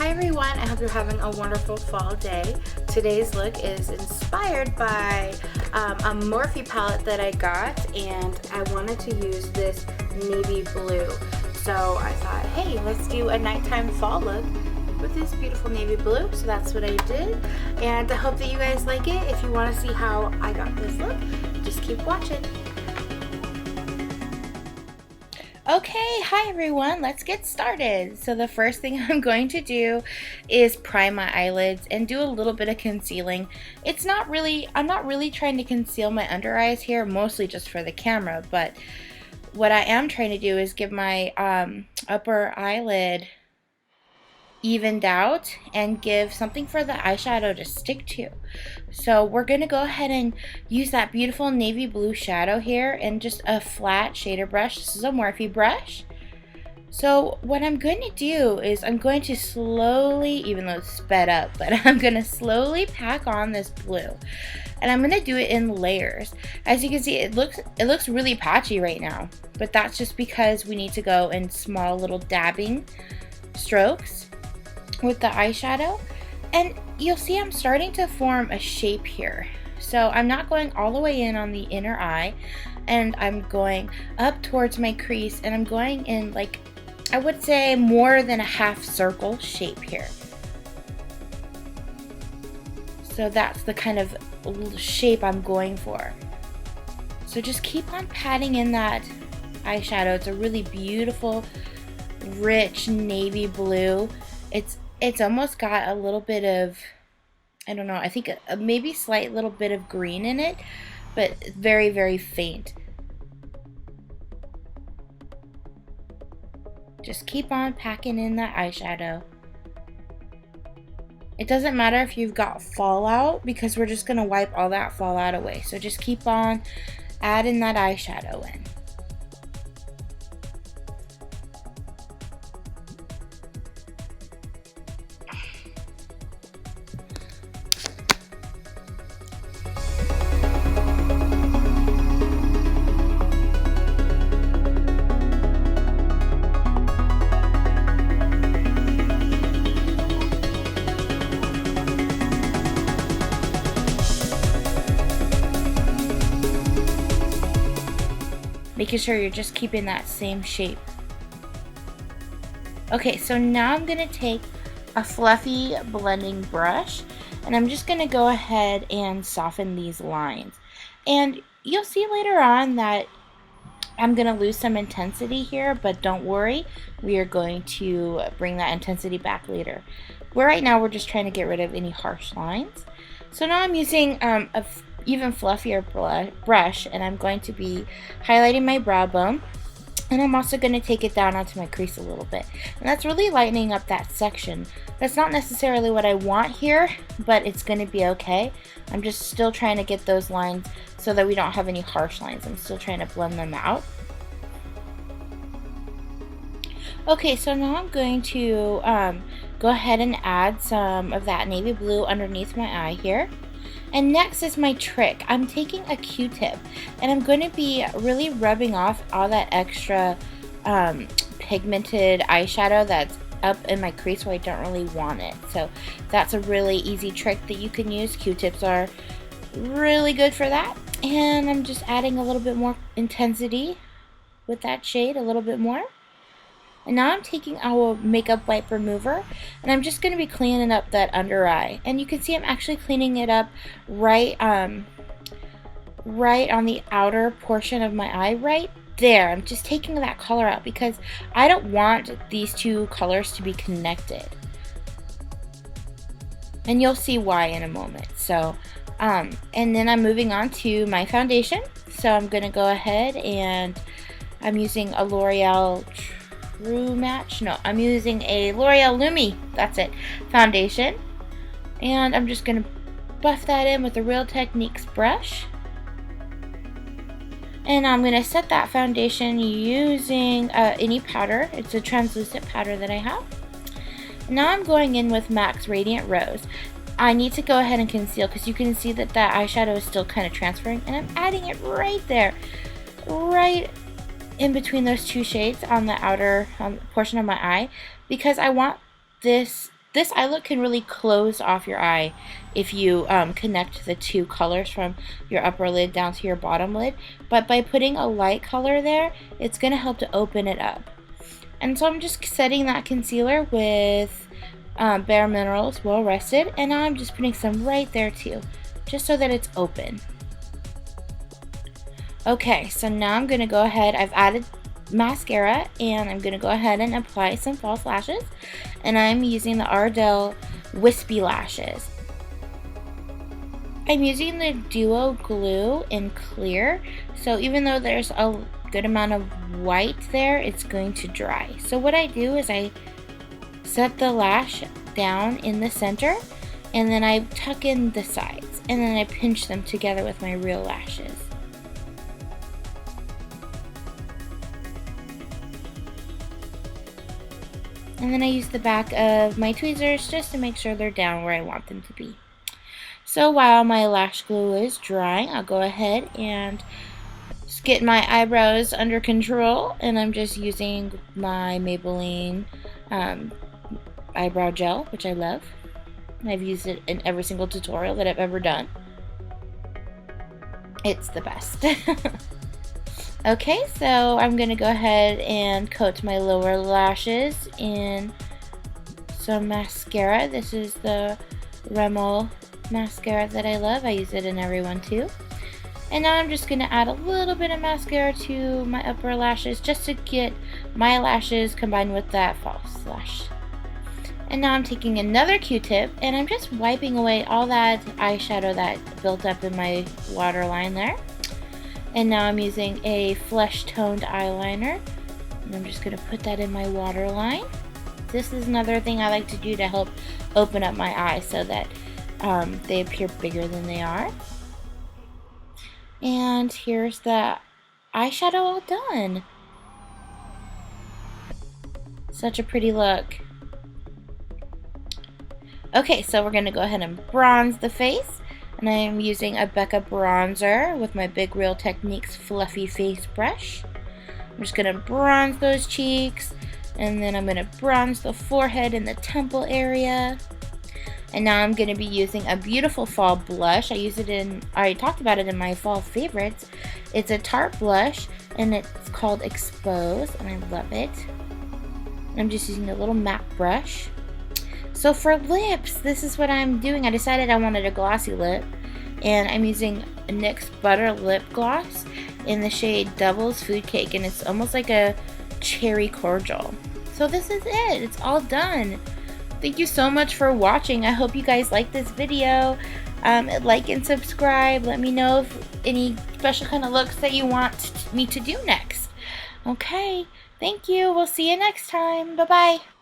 Hi everyone, I hope you're having a wonderful fall day. Today's look is inspired by a Morphe palette that I got, and I wanted to use this navy blue. So I thought, hey, let's do a nighttime fall look with this beautiful navy blue. So that's what I did, and I hope that you guys like it. If you want to see how I got this look, just keep watching. Okay, hi everyone, let's get started. So the first thing I'm going to do is prime my eyelids and do a little bit of concealing. I'm not really trying to conceal my under eyes here, mostly just for the camera, but what I am trying to do is give my upper eyelid evened out and give something for the eyeshadow to stick to. So we're gonna go ahead and use that beautiful navy blue shadow here and just a flat shader brush. This is a Morphe brush. So what I'm going to do is I'm going to slowly, even though it's sped up, but I'm gonna slowly pack on this blue. And I'm gonna do it in layers. As you can see, it looks really patchy right now, but that's just because we need to go in small little dabbing strokes with the eyeshadow, and you'll see I'm starting to form a shape here. So I'm not going all the way in on the inner eye, and I'm going up towards my crease, and I'm going in, like, I would say more than a half circle shape here. So that's the kind of shape I'm going for. So just keep on patting in that eyeshadow. It's a really beautiful, rich navy blue. It's almost got a little bit of, I don't know, I think a maybe slight little bit of green in it, but very, very faint. Just keep on packing in that eyeshadow. It doesn't matter if you've got fallout, because we're just going to wipe all that fallout away. So just keep on adding that eyeshadow in. Making sure you're just keeping that same shape. Okay, so now I'm going to take a fluffy blending brush, and I'm just going to go ahead and soften these lines. And you'll see later on that I'm going to lose some intensity here, but don't worry, we are going to bring that intensity back later. Right now we're just trying to get rid of any harsh lines. So now I'm using a even fluffier brush, and I'm going to be highlighting my brow bone, and I'm also going to take it down onto my crease a little bit, and that's really lightening up that section. That's not necessarily what I want here, but it's going to be okay. I'm just still trying to get those lines so that we don't have any harsh lines. I'm still trying to blend them out. Okay, so now I'm going to go ahead and add some of that navy blue underneath my eye here. And next is my trick. I'm taking a Q-tip, and I'm going to be really rubbing off all that extra pigmented eyeshadow that's up in my crease where I don't really want it. So that's a really easy trick that you can use. Q-tips are really good for that. And I'm just adding a little bit more intensity with that shade, a little bit more. And now I'm taking our makeup wipe remover, and I'm just going to be cleaning up that under eye. And you can see I'm actually cleaning it up right on the outer portion of my eye, right there. I'm just taking that color out because I don't want these two colors to be connected. And you'll see why in a moment. So, and then I'm moving on to my foundation. So I'm going to go ahead, and I'm using a L'Oreal True Match. No, I'm using a L'Oreal Lumi, that's it, foundation. And I'm just going to buff that in with a Real Techniques brush. And I'm going to set that foundation using any powder. It's a translucent powder that I have. Now I'm going in with MAC's Radiant Rose. I need to go ahead and conceal because you can see that that eyeshadow is still kind of transferring, and I'm adding it right there, right in between those two shades on the outer portion of my eye, because I want this this eye look can really close off your eye if you connect the two colors from your upper lid down to your bottom lid. But by putting a light color there, it's going to help to open it up. And so I'm just setting that concealer with Bare Minerals Well Rested, and now I'm just putting some right there too, just so that it's open. Okay, so now I'm going to go ahead, I've added mascara, and I'm going to go ahead and apply some false lashes, and I'm using the Ardell Wispy Lashes. I'm using the Duo Glue in clear, so even though there's a good amount of white there, it's going to dry. So what I do is I set the lash down in the center, and then I tuck in the sides, and then I pinch them together with my real lashes. And then I use the back of my tweezers just to make sure they're down where I want them to be. So while my lash glue is drying, I'll go ahead and just get my eyebrows under control, and I'm just using my Maybelline eyebrow gel, which I love. I've used it in every single tutorial that I've ever done. It's the best. Okay, so I'm going to go ahead and coat my lower lashes in some mascara. This is the Rimmel mascara that I love. I use it in every one too. And now I'm just going to add a little bit of mascara to my upper lashes just to get my lashes combined with that false lash. And now I'm taking another Q-tip and I'm just wiping away all that eyeshadow that built up in my waterline there. And now I'm using a flesh toned eyeliner, and I'm just going to put that in my waterline. This is another thing I like to do to help open up my eyes so that they appear bigger than they are. And here's the eyeshadow all done. Such a pretty look. Okay, so we're going to go ahead and bronze the face. And I am using a Becca bronzer with my Big Real Techniques fluffy face brush. I'm just going to bronze those cheeks, and then I'm going to bronze the forehead and the temple area. And now I'm going to be using a beautiful fall blush. I talked about it in my fall favorites. It's a Tarte blush, and it's called Expose, and I love it. I'm just using a little matte brush. So for lips, this is what I'm doing. I decided I wanted a glossy lip, and I'm using NYX Butter Lip Gloss in the shade Devil's Food Cake, and it's almost like a cherry cordial. So this is it. It's all done. Thank you so much for watching. I hope you guys like this video. Like and subscribe. Let me know if any special kind of looks that you want me to do next. Okay. Thank you. We'll see you next time. Bye-bye.